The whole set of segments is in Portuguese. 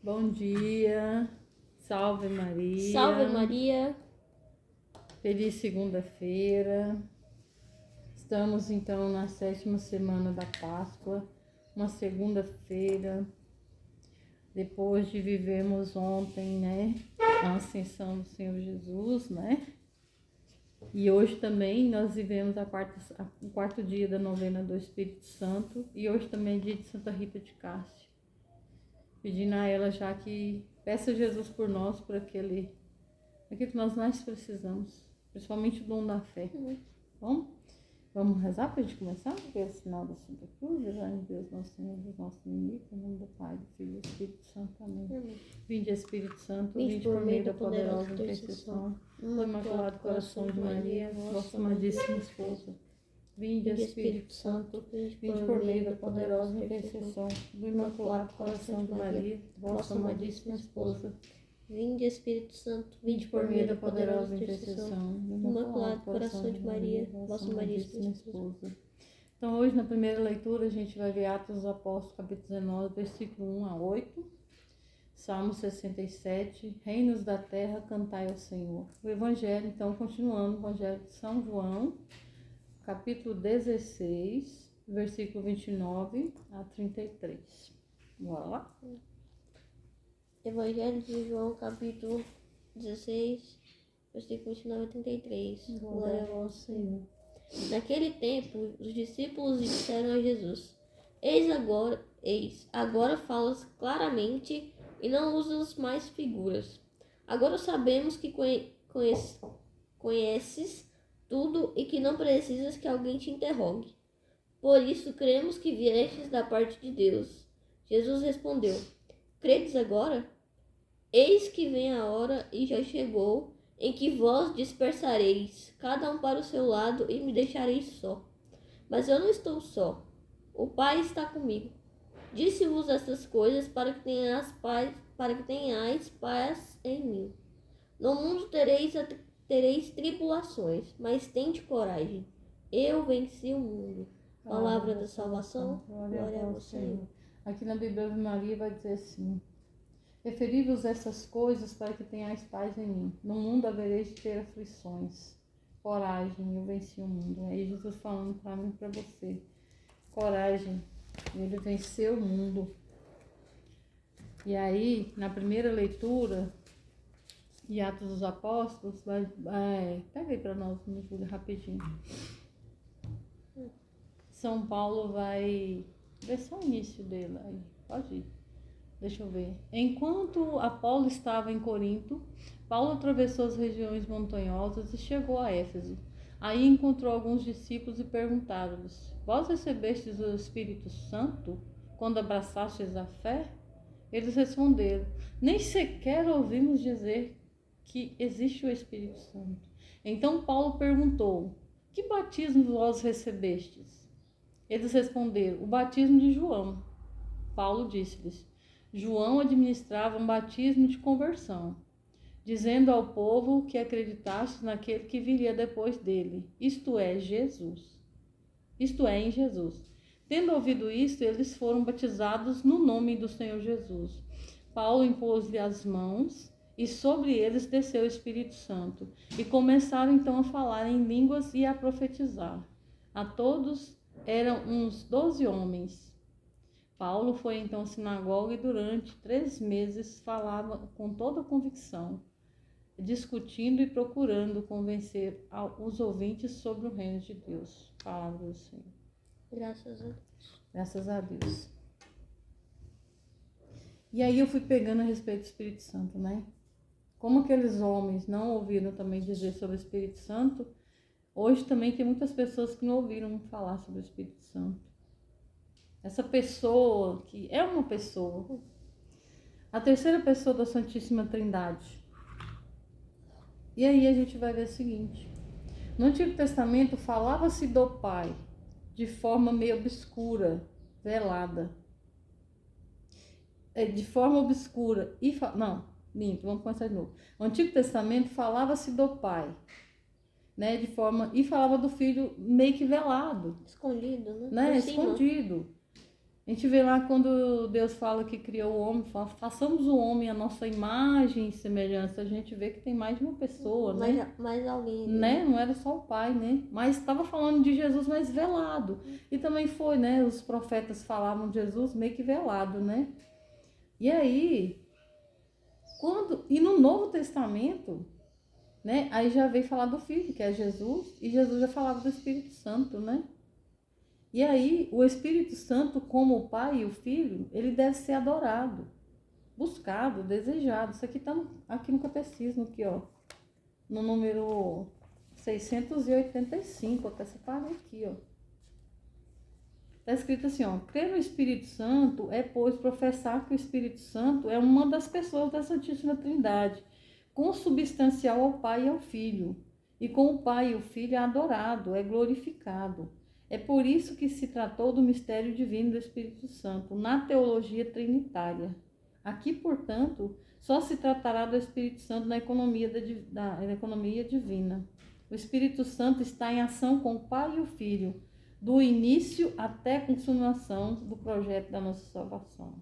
Bom dia, salve Maria. Salve Maria. Feliz segunda-feira. Estamos então na 7ª semana da Páscoa, uma segunda-feira, depois de vivermos ontem, né, a ascensão do Senhor Jesus, né? E hoje também nós vivemos o quarto dia da novena do Espírito Santo, e hoje também é dia de Santa Rita de Cássia. Pedindo a ela já que peça a Jesus por nós, por aquilo que nós mais precisamos, principalmente o dom da fé. Bom, vamos rezar para a gente começar? Pelo sinal da Santa Cruz, em Deus nosso Senhor, dos nossos inimigos, em nome do Pai, do Filho e do Espírito Santo. Amém. Vinde, Espírito Santo, vinde por meio da poderosa intercessão do Imaculado Coração de Maria, vossa amadíssima esposa. Vinde, Espírito Santo, vinde por meio da poderosa intercessão do Imaculado Coração de Maria, vossa amadíssima esposa. Vinde Espírito Santo, Vinde por meio da poderosa intercessão do Imaculado Coração de Maria, vossa amadíssima esposa. Então, hoje, na primeira leitura, a gente vai ver Atos dos Apóstolos, capítulo 19, versículo 1 a 8. Salmo 67, Reinos da terra, cantai ao Senhor. O Evangelho, então, continuando, o Evangelho de São João, capítulo 16, versículo 29 a 33. Bora lá? Evangelho de João, capítulo 16, versículo 29 a 33. Glória ao Senhor. Naquele tempo, os discípulos disseram a Jesus: agora falas claramente e não usas mais figuras. Agora sabemos que conheces tudo e que não precisas que alguém te interrogue. Por isso cremos que viestes da parte de Deus. Jesus respondeu: credes agora? Eis que vem a hora e já chegou, em que vós dispersareis, cada um para o seu lado, e me deixareis só. Mas eu não estou só. O Pai está comigo. Disse-vos essas coisas para que tenhais paz em mim. No mundo tereis tribulações, mas tende coragem. Eu venci o mundo. Palavra da salvação. Glória ao Senhor. Aqui na Bíblia de Maria vai dizer assim: referi-vos essas coisas para que tenhais paz em mim. No mundo havereis de ter aflições. Coragem, eu venci o mundo. Aí Jesus falando para mim e para você. Coragem, ele venceu o mundo. E aí, na primeira leitura de Atos dos Apóstolos, pega aí para nós, Júlia, rapidinho. São Paulo vai ver só o início dele aí, pode ir. Deixa eu ver. Enquanto Apolo estava em Corinto, Paulo atravessou as regiões montanhosas e chegou a Éfeso. Aí encontrou alguns discípulos e perguntaram-lhes: vós recebestes o Espírito Santo quando abraçastes a fé? Eles responderam: nem sequer ouvimos dizer que existe o Espírito Santo. Então Paulo perguntou: que batismo vós recebestes? Eles responderam: o batismo de João. Paulo disse-lhes: João administrava um batismo de conversão, dizendo ao povo que acreditasse naquele que viria depois dele, isto é, em Jesus. Tendo ouvido isto, eles foram batizados no nome do Senhor Jesus. Paulo impôs-lhe as mãos e sobre eles desceu o Espírito Santo, e começaram então a falar em línguas e a profetizar. A todos eram uns 12 homens. Paulo foi então à sinagoga e durante 3 meses falava com toda a convicção, discutindo e procurando convencer os ouvintes sobre o reino de Deus. Palavra do Senhor. Graças a Deus. Graças a Deus. E aí eu fui pegando a respeito do Espírito Santo, né? Como aqueles homens não ouviram também dizer sobre o Espírito Santo, hoje também tem muitas pessoas que não ouviram falar sobre o Espírito Santo. Essa pessoa, que é uma pessoa, a terceira pessoa da Santíssima Trindade. E aí a gente vai ver o seguinte: no Antigo Testamento falava-se do Pai de forma meio obscura, velada. De forma obscura. Vamos começar de novo. No Antigo Testamento falava-se do Pai, né, de forma, e falava do Filho meio que velado. Escondido, né? Escondido. A gente vê lá quando Deus fala que criou o homem, fala, façamos o homem a nossa imagem e semelhança. A gente vê que tem mais de uma pessoa, né? Mais alguém. Né? Não era só o pai, né? Mas estava falando de Jesus mais velado. E também foi, né? Os profetas falavam de Jesus meio que velado, né? E aí, e no Novo Testamento, né? Aí já veio falar do Filho, que é Jesus, e Jesus já falava do Espírito Santo, né? E aí, o Espírito Santo, como o Pai e o Filho, ele deve ser adorado, buscado, desejado. Isso aqui está aqui no catecismo, aqui, ó, no número 685, até separei aqui, ó. Está escrito assim, ó, crer no Espírito Santo é, pois, professar que o Espírito Santo é uma das pessoas da Santíssima Trindade, consubstancial ao Pai e ao Filho. E com o Pai e o Filho é adorado, é glorificado. É por isso que se tratou do mistério divino do Espírito Santo, na teologia trinitária. Aqui, portanto, só se tratará do Espírito Santo na economia divina. O Espírito Santo está em ação com o Pai e o Filho, do início até a consumação do projeto da nossa salvação.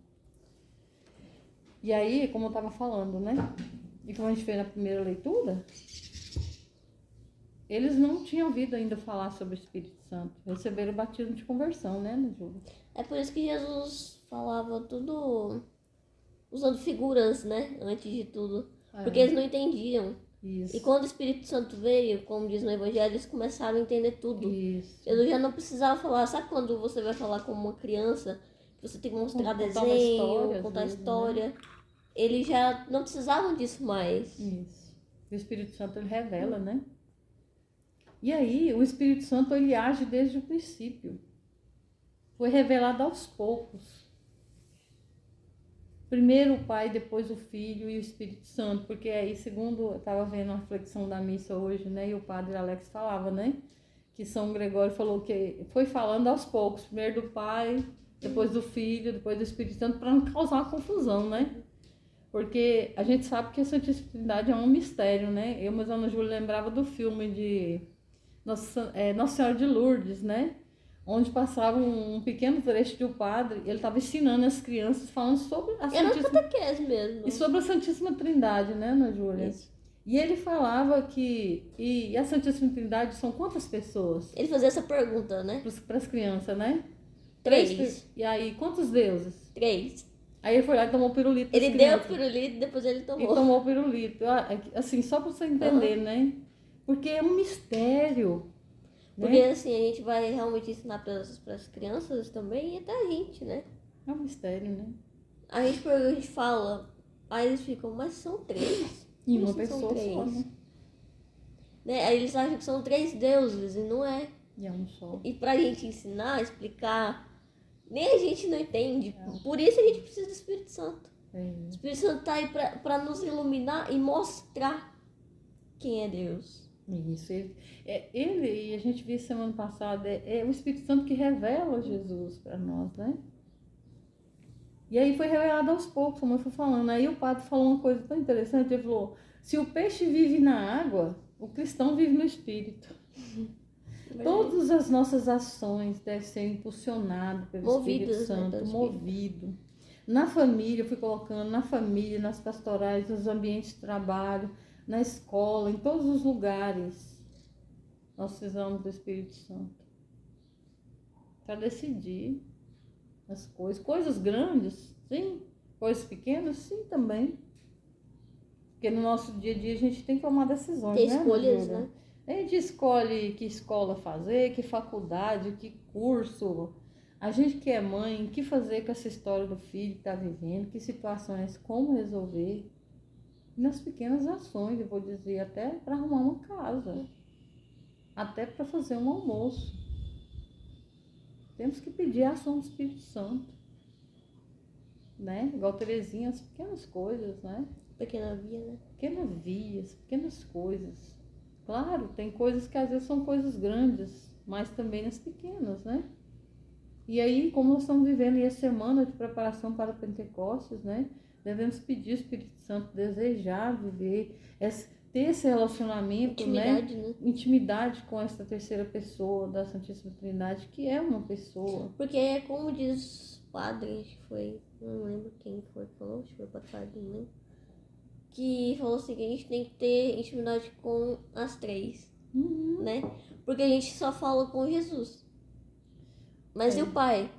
E aí, como eu estava falando, né? E como a gente fez na primeira leitura, eles não tinham ouvido ainda falar sobre o Espírito Santo. Receberam o batismo de conversão, né, Júlia? É por isso que Jesus falava tudo usando figuras, né? Antes de tudo. Porque eles não entendiam. Isso. E quando o Espírito Santo veio, como diz no Evangelho, eles começaram a entender tudo. Isso. Jesus já não precisava falar. Sabe quando você vai falar com uma criança, você tem que mostrar desenho, contar história. Né? Eles já não precisavam disso mais. Isso. O Espírito Santo, ele revela, né? E aí, o Espírito Santo, ele age desde o princípio. Foi revelado aos poucos. Primeiro o Pai, depois o Filho e o Espírito Santo. Porque aí, segundo, eu estava vendo a reflexão da missa hoje, né? E o Padre Alex falava, né? Que São Gregório falou que foi falando aos poucos. Primeiro do Pai, depois do Filho, depois do Espírito Santo, para não causar uma confusão, né? Porque a gente sabe que a Santíssima Trindade é um mistério, né? Eu, mas a Ana Júlia, lembrava do filme de Nossa Senhora de Lourdes, né? Onde passava um pequeno trecho de um padre, ele estava ensinando as crianças, falando sobre a Santíssima Trindade mesmo. E sobre a Santíssima Trindade, né, Ana Júlia? Isso. E ele falava que... E a Santíssima Trindade são quantas pessoas? Ele fazia essa pergunta, né? Para as crianças, né? 3. E aí, quantos deuses? 3. Aí ele foi lá e tomou o pirulito. Ele deu o pirulito e depois ele tomou. E tomou o pirulito. Assim, só para você entender, né? Porque é um mistério. Porque né? assim, a gente vai realmente ensinar para as crianças também e até a gente, né? É um mistério, né? A gente fala, aí eles ficam, mas são 3. E uma pessoa só, né? Aí eles acham que são 3 deuses e não é. E é um só. E pra gente ensinar, explicar, nem a gente não entende. Por isso a gente precisa do Espírito Santo. O Espírito Santo tá aí pra nos iluminar e mostrar quem é Deus. Isso, ele, e a gente viu semana passada, é o Espírito Santo que revela Jesus para nós, né? E aí foi revelado aos poucos, como eu fui falando. Aí o padre falou uma coisa tão interessante, ele falou, se o peixe vive na água, o cristão vive no Espírito. Todas as nossas ações devem ser impulsionadas pelo Espírito Santo, movido. Na família, eu fui colocando, na família, nas pastorais, nos ambientes de trabalho, na escola, em todos os lugares, nós precisamos do Espírito Santo para decidir as coisas grandes, sim, coisas pequenas, sim, também, porque no nosso dia a dia a gente tem que tomar decisões, tem escolhas, né? A gente escolhe que escola fazer, que faculdade, que curso, a gente que é mãe, o que fazer com essa história do filho que está vivendo, que situações, como resolver. Nas pequenas ações, eu vou dizer, até para arrumar uma casa, até para fazer um almoço. Temos que pedir a ação do Espírito Santo, né? Igual Terezinha, as pequenas coisas, né? Pequena via, né? Pequenas vias, pequenas coisas. Claro, tem coisas que às vezes são coisas grandes, mas também nas pequenas, né? E aí, como nós estamos vivendo a semana de preparação para o Pentecostes, né? Devemos pedir ao Espírito Santo, desejar viver, ter esse relacionamento, né? Intimidade com essa terceira pessoa da Santíssima Trindade, que é uma pessoa. Porque, como diz padre, acho que foi, não lembro quem foi que falou, acho que foi o padre, não lembro, que falou assim que a gente tem que ter intimidade com as três, né? Porque a gente só fala com Jesus. Mas e o Pai?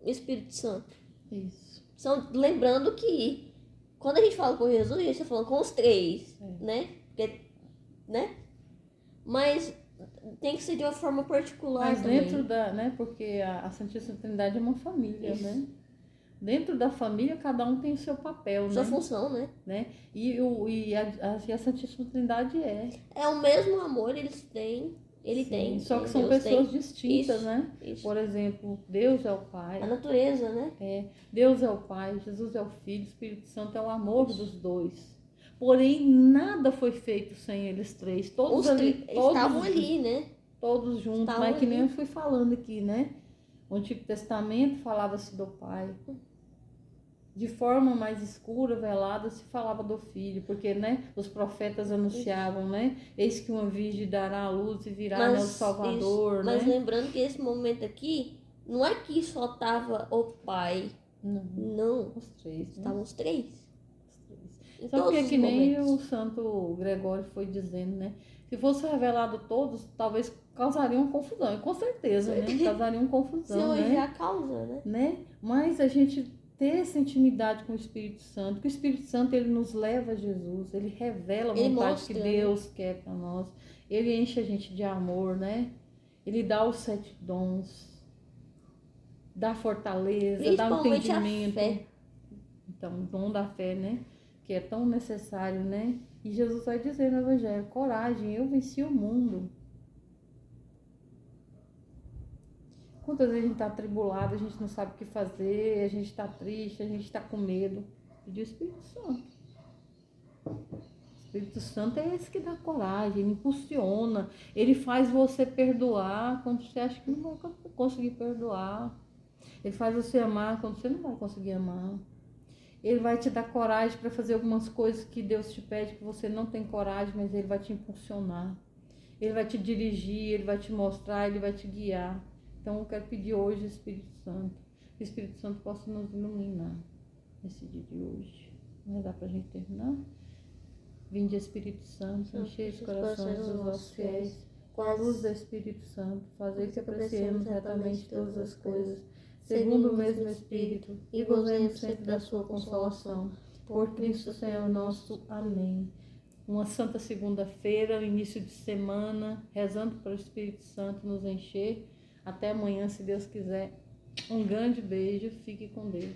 O Espírito Santo? Isso. Lembrando que quando a gente fala com Jesus, a gente está falando com os três, né? Porque, né? Mas tem que ser de uma forma particular. Mas também. dentro da, né? Porque a Santíssima Trindade é uma família, Isso. né? Dentro da família, cada um tem o seu papel, Sua né? função, né? E a Santíssima Trindade é. É o mesmo amor eles têm. Ele Sim, tem. só que são Deus pessoas tem. distintas, Isso, né? isso. Por exemplo, Deus é o Pai. A natureza, né? Deus é o Pai, Jesus é o Filho, o Espírito Santo é o amor dos dois. Porém, nada foi feito sem eles três. Todos estavam ali, né? Todos juntos, Estavam mas que nem eu ali. fui falando aqui, né? O Antigo Testamento falava-se do Pai. De forma mais escura, velada, se falava do Filho, porque, né, os profetas anunciavam, né? Eis que uma virgem dará a luz e virá o Salvador, Mas né? lembrando que esse momento aqui, não é que só tava o Pai. Não. Os três, né? Estavam os três. Em Só que todos que os nem momentos. o Santo Gregório foi dizendo, né? Se fosse revelado todos, talvez causariam confusão. E com certeza, né? Causariam confusão, Se hoje né? é a causa, né? Mas a gente ter essa intimidade com o Espírito Santo, que o Espírito Santo ele nos leva a Jesus, ele revela a vontade que Deus quer para nós, ele enche a gente de amor, né? Ele dá os 7 dons, dá fortaleza, dá entendimento. A fé. Então, o dom da fé, né? Que é tão necessário, né? E Jesus vai dizer no Evangelho: coragem, eu venci o mundo. Quantas vezes a gente está atribulado, a gente não sabe o que fazer, a gente está triste, a gente está com medo. Pediu o Espírito Santo. O Espírito Santo é esse que dá coragem, ele impulsiona, ele faz você perdoar quando você acha que não vai conseguir perdoar. Ele faz você amar quando você não vai conseguir amar. Ele vai te dar coragem para fazer algumas coisas que Deus te pede que você não tem coragem, mas ele vai te impulsionar. Ele vai te dirigir, ele vai te mostrar, ele vai te guiar. Então eu quero pedir hoje o Espírito Santo, que o Espírito Santo possa nos iluminar nesse dia de hoje. Não dá pra gente terminar? Vinde Espírito Santo, enchei os corações dos vossos fiéis, com a luz do Espírito Santo, fazer que apreciemos retamente todas as coisas, segundo o mesmo Espírito, e gozemos sempre da sua consolação. Por Cristo Senhor nosso. Amém. Uma santa segunda-feira, início de semana, rezando para o Espírito Santo nos encher. Até amanhã, se Deus quiser. Um grande beijo, fique com Deus.